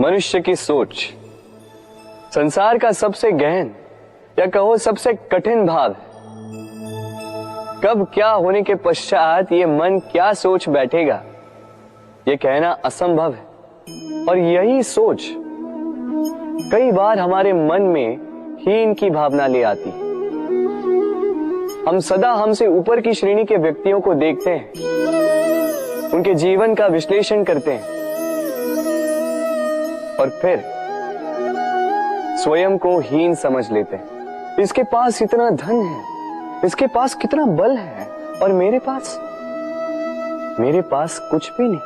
मनुष्य की सोच संसार का सबसे गहन या कहो सबसे कठिन भाव है। कब क्या होने के पश्चात ये मन क्या सोच बैठेगा, ये कहना असंभव है। और यही सोच कई बार हमारे मन में हीन की भावना ले आती है। हम सदा हमसे ऊपर की श्रेणी के व्यक्तियों को देखते हैं, उनके जीवन का विश्लेषण करते हैं और फिर स्वयं को हीन समझ लेते हैं। इसके पास इतना धन है, इसके पास कितना बल है, और मेरे पास कुछ भी नहीं।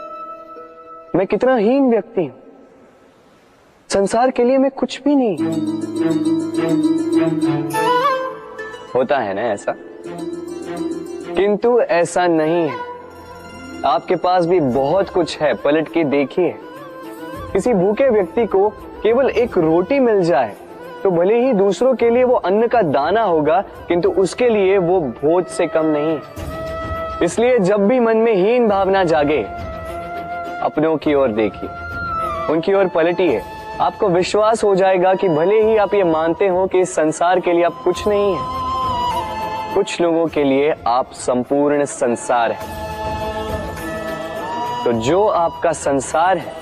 मैं कितना हीन व्यक्ति हूं, संसार के लिए मैं कुछ भी नहीं। होता है ना ऐसा? किंतु ऐसा नहीं है। आपके पास भी बहुत कुछ है, पलट के देखिए। किसी भूखे व्यक्ति को केवल एक रोटी मिल जाए तो भले ही दूसरों के लिए वो अन्न का दाना होगा, किंतु उसके लिए वो भोज से कम नहीं। इसलिए जब भी मन में हीन भावना जागे, अपनों की ओर देखिए, उनकी ओर पलटिए। आपको विश्वास हो जाएगा कि भले ही आप ये मानते हो कि इस संसार के लिए आप कुछ नहीं है, कुछ लोगों के लिए आप संपूर्ण संसार है। तो जो आपका संसार है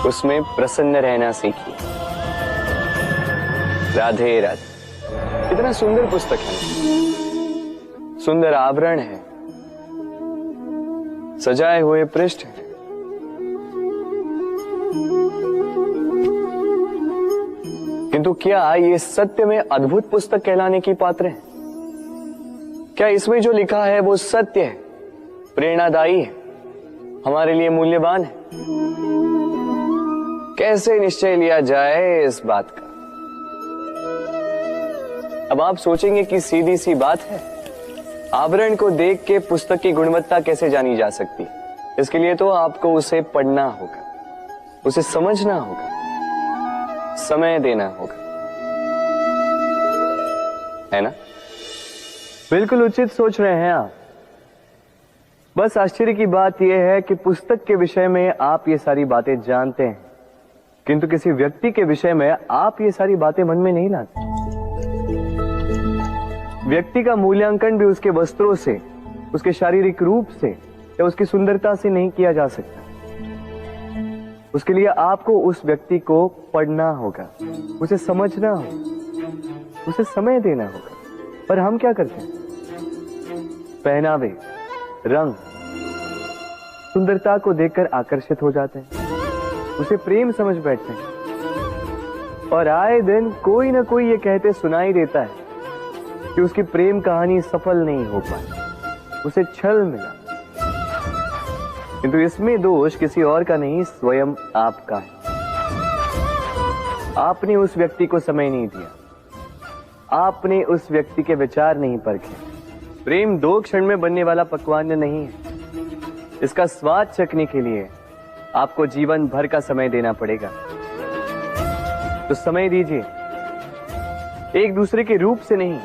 उसमें प्रसन्न रहना सीखिए। राधे राधे। कितना सुंदर पुस्तक है, सुंदर आवरण है, सजाए हुए पृष्ठ है। किंतु क्या ये सत्य में अद्भुत पुस्तक कहलाने की पात्र है? क्या इसमें जो लिखा है वो सत्य है, प्रेरणादायी है, हमारे लिए मूल्यवान है? कैसे निश्चय लिया जाए इस बात का? अब आप सोचेंगे कि सीधी सी बात है, आवरण को देख के पुस्तक की गुणवत्ता कैसे जानी जा सकती? इसके लिए तो आपको उसे पढ़ना होगा, उसे समझना होगा, समय देना होगा, है ना? बिल्कुल उचित सोच रहे हैं आप। बस आश्चर्य की बात यह है कि पुस्तक के विषय में आप ये सारी बातें जानते हैं, किंतु किसी व्यक्ति के विषय में आप ये सारी बातें मन में नहीं लाते। व्यक्ति का मूल्यांकन भी उसके वस्त्रों से, उसके शारीरिक रूप से या उसकी सुंदरता से नहीं किया जा सकता। उसके लिए आपको उस व्यक्ति को पढ़ना होगा, उसे समझना होगा, उसे समय देना होगा। पर हम क्या करते हैं? पहनावे, रंग, सुंदरता को देखकर आकर्षित हो जाते हैं, उसे प्रेम समझ बैठते हैं, और आए दिन कोई ना कोई ये कहते सुनाई देता है कि उसकी प्रेम कहानी सफल नहीं हो पाई, उसे छल मिला। किंतु इसमें दोष किसी और का नहीं, स्वयं आपका है। आपने उस व्यक्ति को समय नहीं दिया, आपने उस व्यक्ति के विचार नहीं परखे। प्रेम 2 क्षण में बनने वाला पकवान नहीं है। इसका स्वाद चखने के लिए आपको जीवन भर का समय देना पड़ेगा। तो समय दीजिए, एक दूसरे के रूप से नहीं,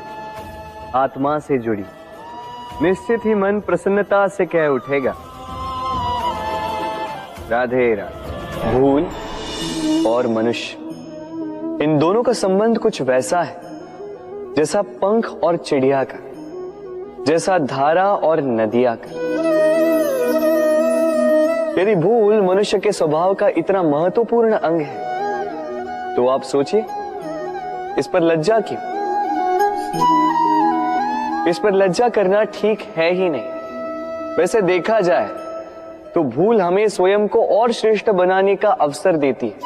आत्मा से जुड़ी। निश्चित ही मन प्रसन्नता से कह उठेगा, राधे राधे। भूल और मनुष्य, इन दोनों का संबंध कुछ वैसा है जैसा पंख और चिड़िया का, जैसा धारा और नदिया का। यदि भूल मनुष्य के स्वभाव का इतना महत्वपूर्ण अंग है तो आप सोचिए, इस पर लज्जा क्यों? इस पर लज्जा करना ठीक है ही नहीं। वैसे देखा जाए तो भूल हमें स्वयं को और श्रेष्ठ बनाने का अवसर देती है,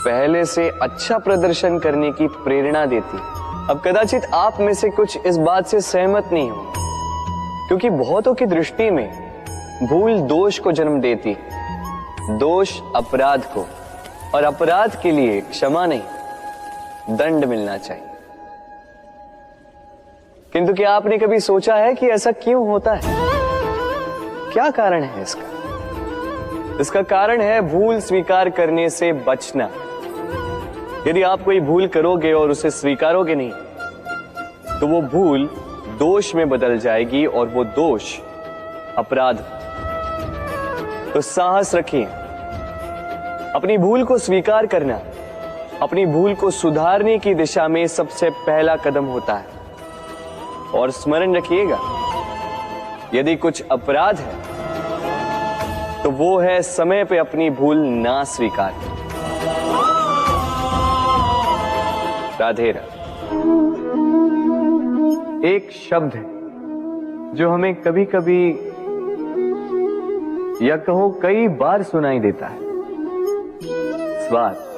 पहले से अच्छा प्रदर्शन करने की प्रेरणा देती है। अब कदाचित आप में से कुछ इस बात से सहमत नहीं हो, क्योंकि बहुतों की दृष्टि में भूल दोष को जन्म देती है, दोष अपराध को, और अपराध के लिए क्षमा नहीं, दंड मिलना चाहिए। किंतु क्या आपने कभी सोचा है कि ऐसा क्यों होता है? क्या कारण है इसका? इसका कारण है भूल स्वीकार करने से बचना। यदि आप कोई भूल करोगे और उसे स्वीकारोगे नहीं, तो वो भूल दोष में बदल जाएगी और वो दोष अपराध। तो साहस रखिए, अपनी भूल को स्वीकार करना अपनी भूल को सुधारने की दिशा में सबसे पहला कदम होता है। और स्मरण रखिएगा, यदि कुछ अपराध है तो वो है समय पे अपनी भूल ना स्वीकार। राधे राधे। एक शब्द है जो हमें कभी कभी या कहो कई बार सुनाई देता है, स्वार्थ।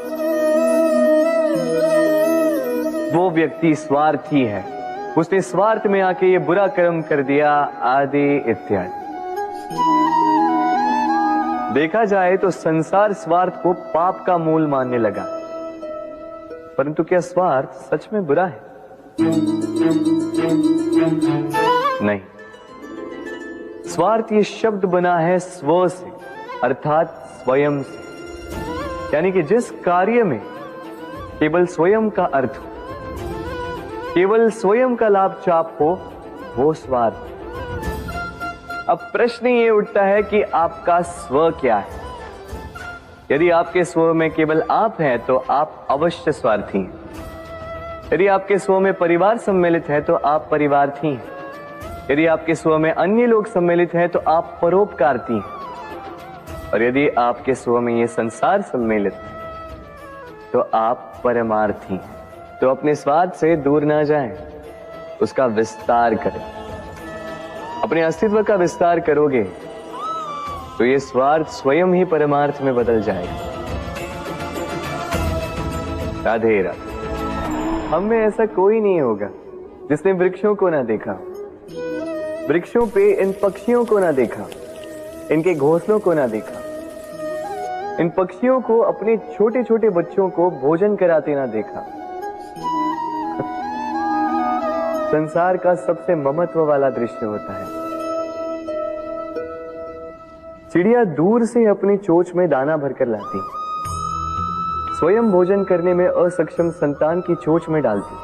वो व्यक्ति स्वार्थी है, उसने स्वार्थ में आके ये बुरा कर्म कर दिया, आदि इत्यादि। देखा जाए तो संसार स्वार्थ को पाप का मूल मानने लगा, परंतु क्या स्वार्थ सच में बुरा है? नहीं। स्वार्थ ये शब्द बना है स्व से, अर्थात स्वयं से। यानी कि जिस कार्य में केवल स्वयं का अर्थ हो, केवल स्वयं का लाभ चाप हो, वो स्वार्थ। अब प्रश्न ये उठता है कि आपका स्व क्या है? यदि आपके स्व में केवल आप हैं तो आप अवश्य स्वार्थी हैं। यदि आपके स्व में परिवार सम्मिलित है तो आप परिवार्थी हैं। यदि आपके स्व में अन्य लोग सम्मिलित हैं तो आप परोपकारती हैं। और यदि आपके स्व में ये संसार सम्मिलित है तो आप परमार्थी हैं। तो अपने स्वार्थ से दूर ना जाएं, उसका विस्तार करें। अपने अस्तित्व का विस्तार करोगे तो ये स्वार्थ स्वयं ही परमार्थ में बदल जाएगा। राधे राधे। हम में ऐसा कोई नहीं होगा जिसने वृक्षों को ना देखा, वृक्षों पे इन पक्षियों को ना देखा, इनके घोंसलों को ना देखा, इन पक्षियों को अपने छोटे छोटे बच्चों को भोजन कराते ना देखा। संसार का सबसे ममत्व वाला दृश्य होता है। चिड़िया दूर से अपनी चोंच में दाना भरकर लाती, स्वयं भोजन करने में असक्षम संतान की चोंच में डालती,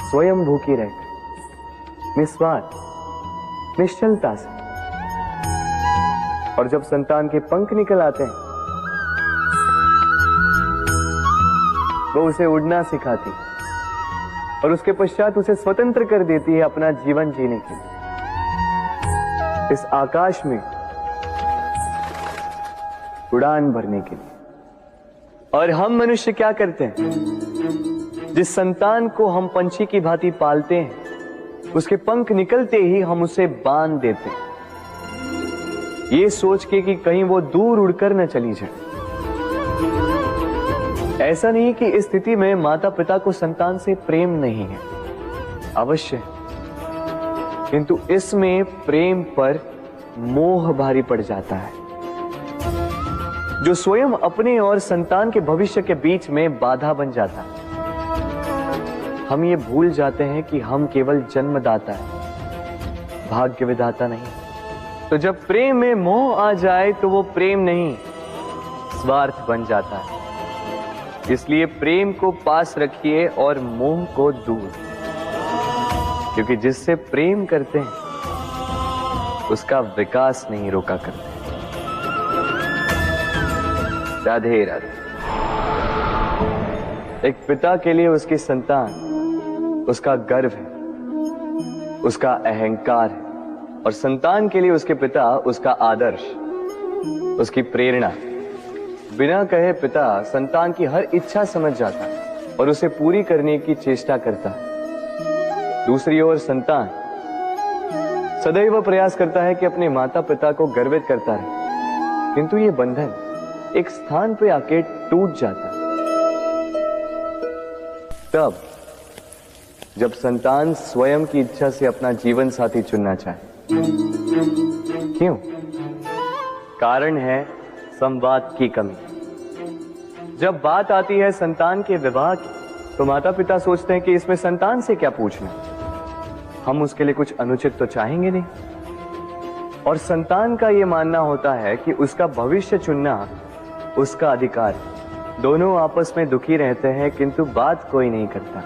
स्वयं भूखी रहकर निस्वार्थ निश्चलता से। और जब संतान के पंख निकल आते हैं वो उसे उड़ना सिखाती और उसके पश्चात उसे स्वतंत्र कर देती है अपना जीवन जीने के लिए। इस आकाश में उड़ान भरने के लिए। और हम मनुष्य क्या करते हैं? जिस संतान को हम पंछी की भांति पालते हैं, उसके पंख निकलते ही हम उसे बांध देते हैं, ये सोच के कि कहीं वो दूर उड़कर न चली जाए। ऐसा नहीं कि इस स्थिति में माता पिता को संतान से प्रेम नहीं है, अवश्य, किंतु इसमें प्रेम पर मोह भारी पड़ जाता है, जो स्वयं अपने और संतान के भविष्य के बीच में बाधा बन जाता है। हम ये भूल जाते हैं कि हम केवल जन्मदाता है, भाग्य विधाता नहीं। तो जब प्रेम में मोह आ जाए तो वो प्रेम नहीं, स्वार्थ बन जाता है। इसलिए प्रेम को पास रखिए और मोह को दूर, क्योंकि जिससे प्रेम करते हैं उसका विकास नहीं रोका करते। राधे राधे। एक पिता के लिए उसकी संतान उसका गर्व है, उसका अहंकार है, और संतान के लिए उसके पिता उसका आदर्श, उसकी प्रेरणा। बिना कहे पिता संतान की हर इच्छा समझ जाता है और उसे पूरी करने की चेष्टा करता है। दूसरी ओर संतान सदैव प्रयास करता है कि अपने माता पिता को गर्वित करता रहे, किंतु ये बंधन एक स्थान पे आके टूट जाता है। तब जब संतान स्वयं की इच्छा से अपना जीवन साथी चुनना चाहे। क्यों? कारण है संवाद की कमी। जब बात आती है संतान के विवाह की, तो माता पिता सोचते हैं कि इसमें संतान से क्या पूछना, हम उसके लिए कुछ अनुचित तो चाहेंगे नहीं। और संतान का यह मानना होता है कि उसका भविष्य चुनना उसका अधिकार है। दोनों आपस में दुखी रहते हैं, किंतु बात कोई नहीं करता।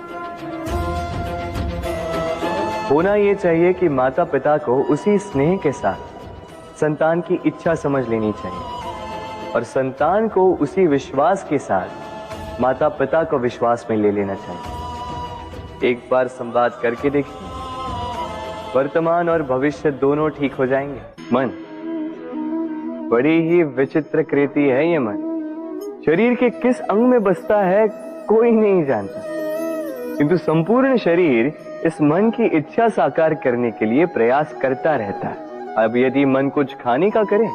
होना यह चाहिए कि माता पिता को उसी स्नेह के साथ संतान की इच्छा समझ लेनी चाहिए। और संतान को उसी विश्वास के साथ माता पिता को विश्वास में ले लेना चाहिए। एक बार संवाद करके देखिए, वर्तमान और भविष्य दोनों ठीक हो जाएंगे। मन बड़ी ही विचित्र कृति है ये मन। शरीर के किस अंग में बसता है कोई नहीं जानता, किंतु संपूर्ण शरीर इस मन की इच्छा साकार करने के लिए प्रयास करता रहता है। अब यदि मन कुछ खाने का करे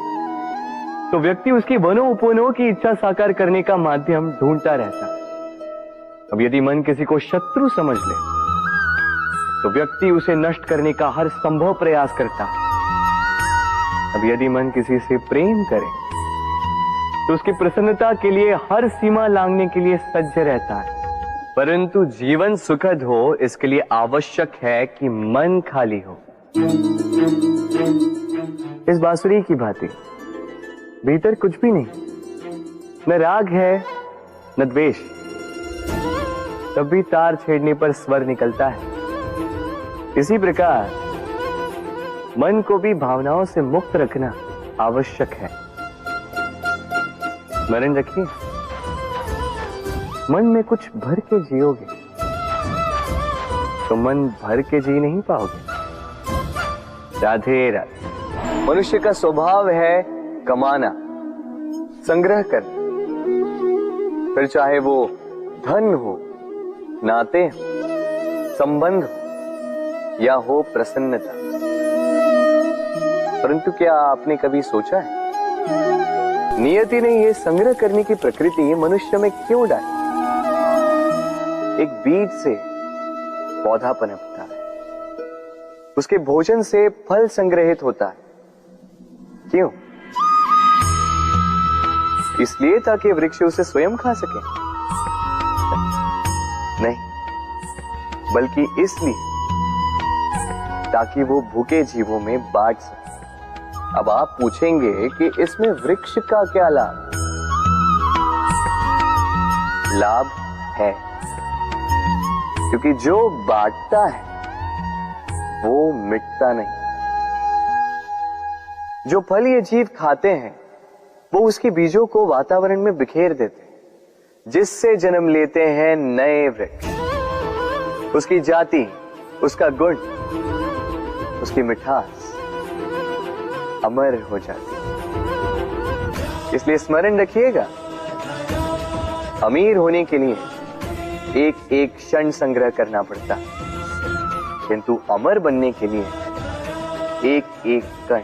तो व्यक्ति उसकी वनों की इच्छा साकार करने का माध्यम ढूंढता रहता है। अब यदि मन किसी को शत्रु समझ ले तो व्यक्ति उसे नष्ट करने का हर संभव प्रयास करता है। अब यदि मन किसी से प्रेम करे तो उसकी प्रसन्नता के लिए हर सीमा लांघने के लिए सज्ज रहता है। परंतु जीवन सुखद हो इसके लिए आवश्यक है कि मन खाली हो। इस बांसुरी की भांति भीतर कुछ भी नहीं, न राग है न द्वेष, तब भी तार छेड़ने पर स्वर निकलता है। इसी प्रकार मन को भी भावनाओं से मुक्त रखना आवश्यक है। स्मरण रखिए, मन में कुछ भर के जियोगे तो मन भर के जी नहीं पाओगे। राधे राधे। मनुष्य का स्वभाव है कमाना, संग्रह कर, फिर चाहे वो धन हो, नाते हो, संबंध हो या हो प्रसन्नता। परंतु क्या आपने कभी सोचा है नियति ने यह संग्रह करने की प्रकृति मनुष्य में क्यों डाली? एक बीज से पौधा पनपता है, उसके भोजन से फल संग्रहित होता है। क्यों? इसलिए ताकि वृक्ष उसे स्वयं खा सके? नहीं, बल्कि इसलिए ताकि वो भूखे जीवों में बांट सके। अब आप पूछेंगे कि इसमें वृक्ष का क्या लाभ? लाभ है, क्योंकि जो बांटता है वो मिटता नहीं। जो फल ये जीव खाते हैं वो उसके बीजों को वातावरण में बिखेर देते हैं, जिससे जन्म लेते हैं नए वृक्ष। उसकी जाति, उसका गुण, उसकी मिठास अमर हो जाती है। इसलिए स्मरण रखिएगा, अमीर होने के लिए एक एक क्षण संग्रह करना पड़ता है, किंतु अमर बनने के लिए एक एक कण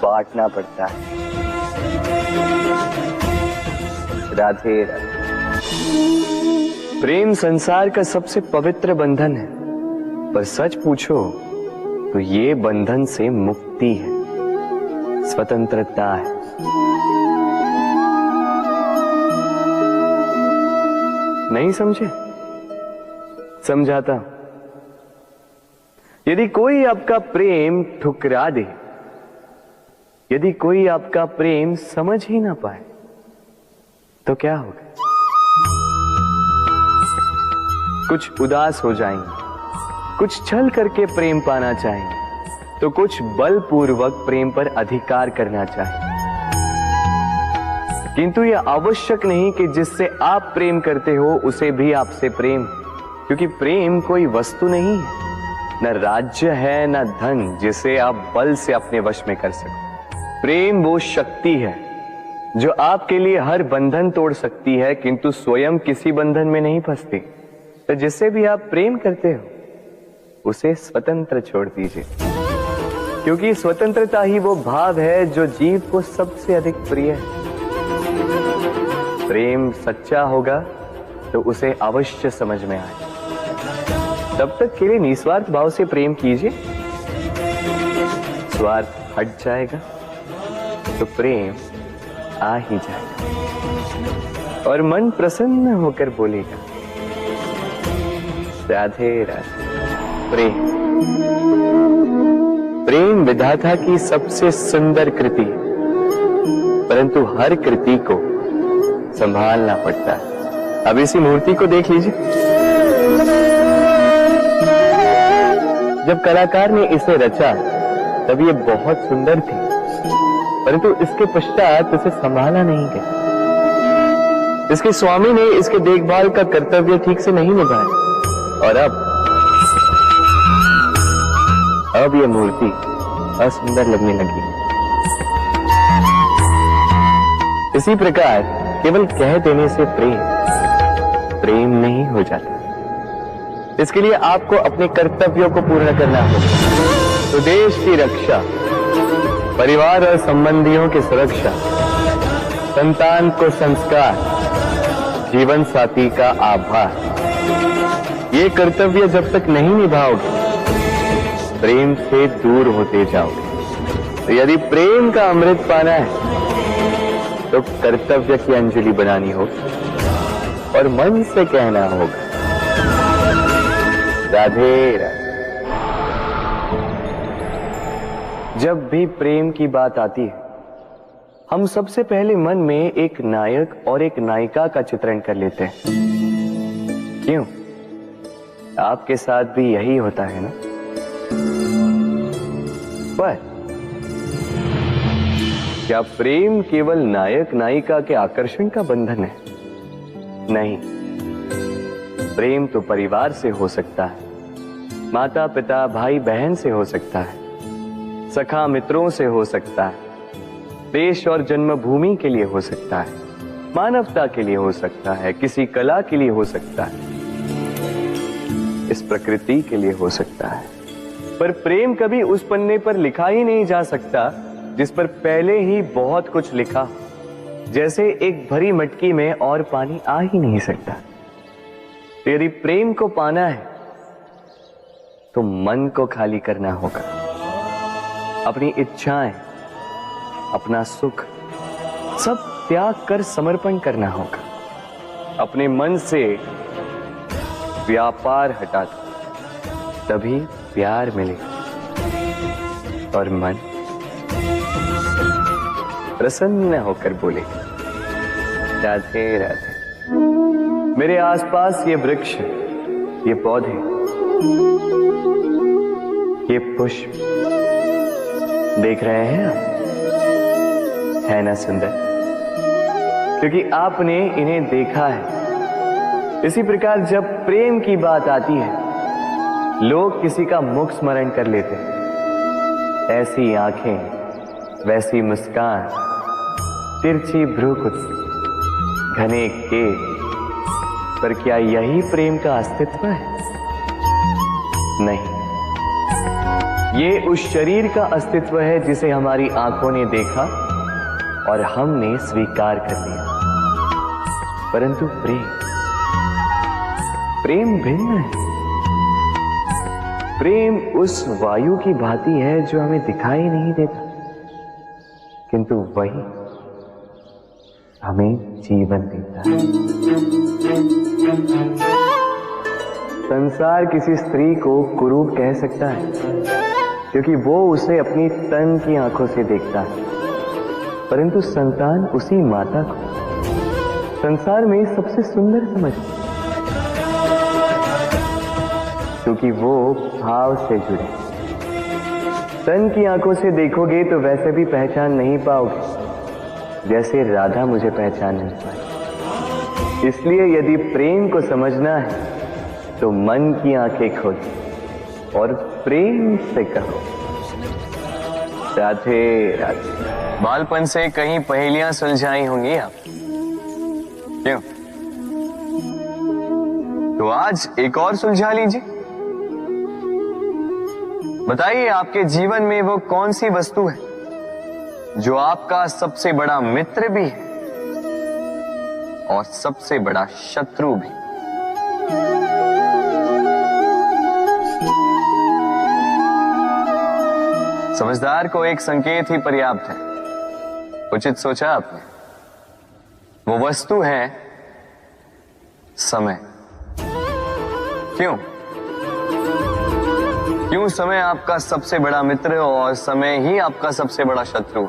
बांटना पड़ता है। राधे राधे। प्रेम संसार का सबसे पवित्र बंधन है, पर सच पूछो तो ये बंधन से मुक्ति है, स्वतंत्रता है। नहीं समझे? समझाता। यदि कोई आपका प्रेम ठुकरा दे, यदि कोई आपका प्रेम समझ ही ना पाए तो क्या होगा? कुछ उदास हो जाएंगे, कुछ छल करके प्रेम पाना चाहेंगे, तो कुछ बलपूर्वक प्रेम पर अधिकार करना चाहेंगे। किंतु यह आवश्यक नहीं कि जिससे आप प्रेम करते हो उसे भी आपसे प्रेम, क्योंकि प्रेम कोई वस्तु नहीं है, न राज्य है न धन जिसे आप बल से अपने वश में कर सको। प्रेम वो शक्ति है जो आपके लिए हर बंधन तोड़ सकती है, किंतु स्वयं किसी बंधन में नहीं फंसती। तो जिससे भी आप प्रेम करते हो उसे स्वतंत्र छोड़ दीजिए, क्योंकि स्वतंत्रता ही वो भाव है जो जीव को सबसे अधिक प्रिय है। प्रेम सच्चा होगा तो उसे अवश्य समझ में आए। तब तक के लिए निस्वार्थ भाव से प्रेम कीजिए, स्वार्थ हट जाएगा तो प्रेम आ ही जाएगा और मन प्रसन्न होकर बोलेगा राधे राधे। प्रेम, प्रेम विधाता की सबसे सुंदर कृति है, परंतु हर कृति को संभालना पड़ता है। अब इसी मूर्ति को देख लीजिए। जब कलाकार ने इसे रचा तब ये बहुत सुंदर थी, परंतु इसके पश्चात इसे संभाला नहीं गया। इसके स्वामी ने इसके देखभाल का कर्तव्य ठीक से नहीं निभाया और अब यह मूर्ति असुंदर लगने लगी। इसी प्रकार केवल कह देने से प्रेम नहीं हो जाता। इसके लिए आपको अपने कर्तव्यों को पूर्ण करना होगा। तो देश की रक्षा, परिवार और संबंधियों की सुरक्षा, संतान को संस्कार, जीवन साथी का आभार, ये कर्तव्य जब तक नहीं निभाओगे प्रेम से दूर होते जाओगे। तो यदि प्रेम का अमृत पाना है तो कर्तव्य की अंजलि बनानी होगी और मन से कहना होगा, राधे राधे। जब भी प्रेम की बात आती है हम सबसे पहले मन में एक नायक और एक नायिका का चित्रण कर लेते हैं। क्यों? आपके साथ भी यही होता है ना? पर क्या प्रेम केवल नायक नायिका के आकर्षण का बंधन है? नहीं, प्रेम तो परिवार से हो सकता है, माता पिता भाई बहन से हो सकता है, सखा मित्रों से हो सकता है, देश और जन्मभूमि के लिए हो सकता है, मानवता के लिए हो सकता है, किसी कला के लिए हो सकता है, इस प्रकृति के लिए हो सकता है। पर प्रेम कभी उस पन्ने पर लिखा ही नहीं जा सकता जिस पर पहले ही बहुत कुछ लिखा। जैसे एक भरी मटकी में और पानी आ ही नहीं सकता। तो यदि प्रेम को पाना है तो मन को खाली करना होगा। अपनी इच्छाएं, अपना सुख सब त्याग कर समर्पण करना होगा। अपने मन से व्यापार हटा दो, तभी प्यार मिलेगा और मन प्रसन्न होकर बोलेगा, राधे राधे। मेरे आसपास ये वृक्ष, ये पौधे, ये पुष्प देख रहे हैं आप? है ना सुंदर? क्योंकि आपने इन्हें देखा है। इसी प्रकार जब प्रेम की बात आती है लोग किसी का मुख स्मरण कर लेते हैं। ऐसी आंखें, वैसी मुस्कान, तिरछी भ्रूकुटी, घने केश, पर क्या यही प्रेम का अस्तित्व है? नहीं, ये उस शरीर का अस्तित्व है जिसे हमारी आंखों ने देखा और हमने स्वीकार कर लिया। परंतु प्रेम भिन्न है। प्रेम उस वायु की भांति है जो हमें दिखाई नहीं देता, किंतु वही हमें जीवन देता है। संसार किसी स्त्री को कुरूप कह सकता है क्योंकि वो उसे अपनी तन की आंखों से देखता है, परंतु संतान उसी माता को संसार में सबसे सुंदर समझती है क्योंकि वो भाव से जुड़े। तन की आंखों से देखोगे तो वैसे भी पहचान नहीं पाओगे जैसे राधा मुझे पहचान नहीं पाई। इसलिए यदि प्रेम को समझना है तो मन की आंखें खोलो और प्रेम से कहो, राधे राधे। बालपन से कहीं पहेलियां सुलझाई होंगी आप, क्यों? तो आज एक और सुलझा लीजिए। बताइए आपके जीवन में वो कौन सी वस्तु है जो आपका सबसे बड़ा मित्र भी है और सबसे बड़ा शत्रु भी? समझदार को एक संकेत ही पर्याप्त है। उचित सोचा आपने। वो वस्तु है समय। क्यों समय आपका सबसे बड़ा मित्र और समय ही आपका सबसे बड़ा शत्रु है?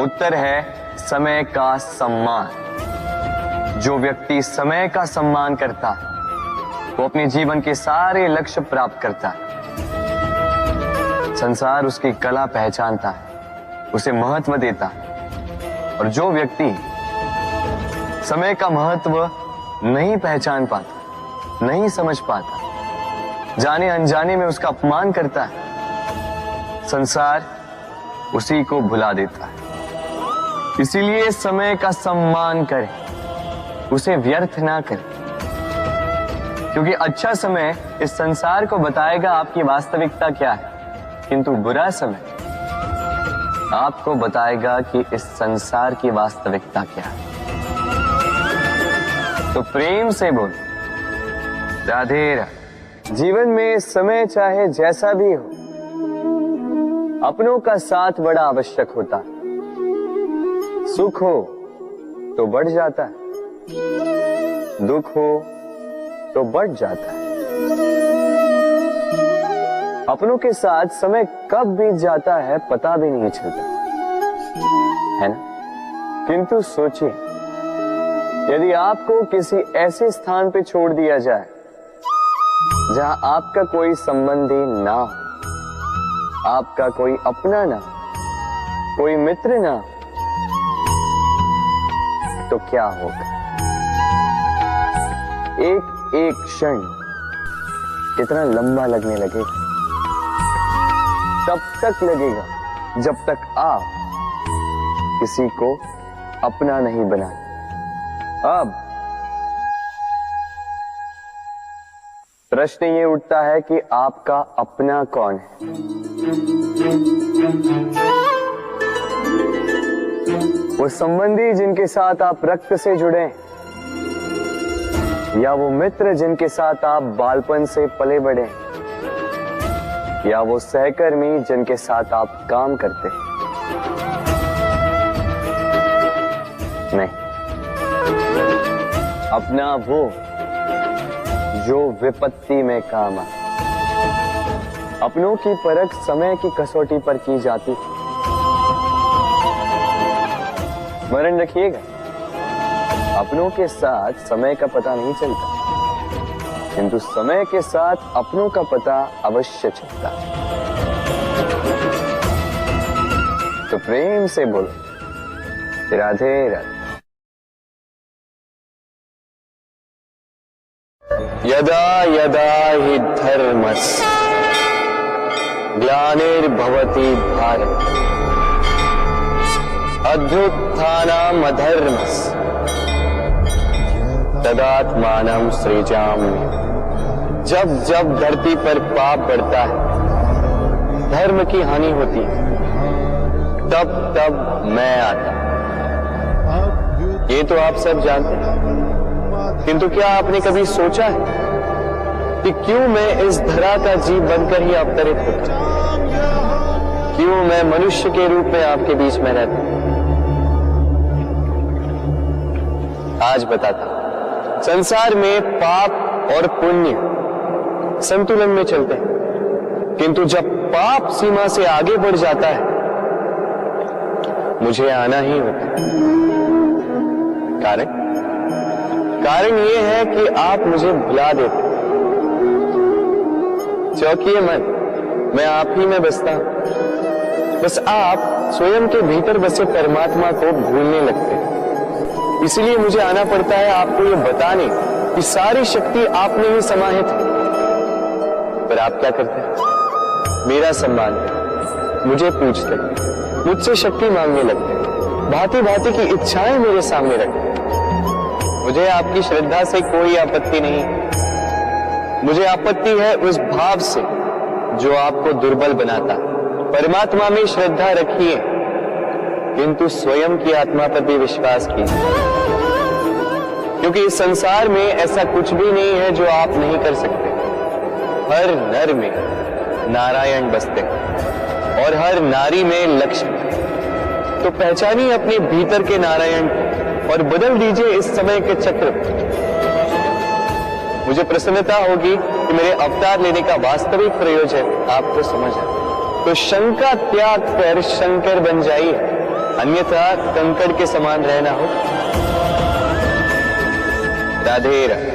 उत्तर है समय का सम्मान। जो व्यक्ति समय का सम्मान करता है वो अपने जीवन के सारे लक्ष्य प्राप्त करता है। संसार उसकी कला पहचानता है, उसे महत्व देता है। और जो व्यक्ति समय का महत्व नहीं पहचान पाता, नहीं समझ पाता, जाने अनजाने में उसका अपमान करता है, संसार उसी को भुला देता है। इसीलिए समय का सम्मान करें, उसे व्यर्थ ना करें, क्योंकि अच्छा समय इस संसार को बताएगा आपकी वास्तविकता क्या है, किंतु बुरा समय आपको बताएगा कि इस संसार की वास्तविकता क्या है। तो प्रेम से बोल राधे राधे। जीवन में समय चाहे जैसा भी हो, अपनों का साथ बड़ा आवश्यक होता है। सुख हो तो बढ़ जाता है, दुख हो तो बढ़ जाता है। अपनों के साथ समय कब बीत जाता है पता भी नहीं चलता, है ना? किंतु सोचिए, यदि आपको किसी ऐसे स्थान पे छोड़ दिया जाए जहां आपका कोई संबंधी ना हो, आपका कोई अपना ना, कोई मित्र ना, तो क्या होगा? एक एक क्षण कितना लंबा लगने लगेगा। तब तक लगेगा जब तक आप किसी को अपना नहीं बनाते। अब प्रश्न ये उठता है कि आपका अपना कौन है? वो संबंधी जिनके साथ आप रक्त से जुड़े, या वो मित्र जिनके साथ आप बालपन से पले बढ़े, या वो सहकर्मी जिनके साथ आप काम करते हैं? नहीं, अपना वो जो विपत्ति में काम आए। अपनों की परख समय की कसौटी पर की जाती है। स्मरण रखिएगा, अपनों के साथ समय का पता नहीं चलता, किंतु समय के साथ अपनों का पता अवश्य चलता है। तो प्रेम से बोलो राधे राधे। यदा यदा हि धर्मस्य ग्लानिर्भवति भारत अभ्युत्थानम् अधर्मस्य तदात्मानं सृजाम्यहम्। जब जब धरती पर पाप बढ़ता है, धर्म की हानि होती है, तब तब मैं आता। ये तो आप सब जानते हैं, किंतु क्या आपने कभी सोचा है कि क्यों मैं इस धरा का जीव बनकर ही अवतरित होता हूं? क्यों मैं मनुष्य के रूप में आपके बीच में रहता हूं? आज बताता हूं। संसार में पाप और पुण्य संतुलन में चलते हैं, किंतु जब पाप सीमा से आगे बढ़ जाता है, मुझे आना ही होता है। कारण ये है कि आप मुझे भुला देते। चौकिए मन, मैं आप ही में बसता हूं। बस आप स्वयं के भीतर बसे परमात्मा को भूलने लगते हैं। इसलिए मुझे आना पड़ता है आपको ये बताने कि सारी शक्ति आप में ही समाहित है। पर आप क्या करते हैं? मेरा सम्मान करते, मुझे पूछते, मुझसे शक्ति मांगने लगते, भांति भांति की इच्छाएं मेरे सामने रखते। मुझे आपकी श्रद्धा से कोई आपत्ति नहीं, मुझे आपत्ति है उस भाव से जो आपको दुर्बल बनाता। परमात्मा में श्रद्धा रखिए, किंतु स्वयं की आत्मा पर भी विश्वास कीजिए, क्योंकि इस संसार में ऐसा कुछ भी नहीं है जो आप नहीं कर सकते। हर नर में नारायण बसते हैं और हर नारी में लक्ष्मी। तो पहचानिए अपने भीतर के नारायण और बदल दीजिए इस समय के चक्र। मुझे प्रसन्नता होगी कि मेरे अवतार लेने का वास्तविक प्रयोजन आपको समझ आए। तो शंका त्याग कर शंकर बन जाइए, अन्यथा कंकड़ के समान रहना हो। राधे राधे।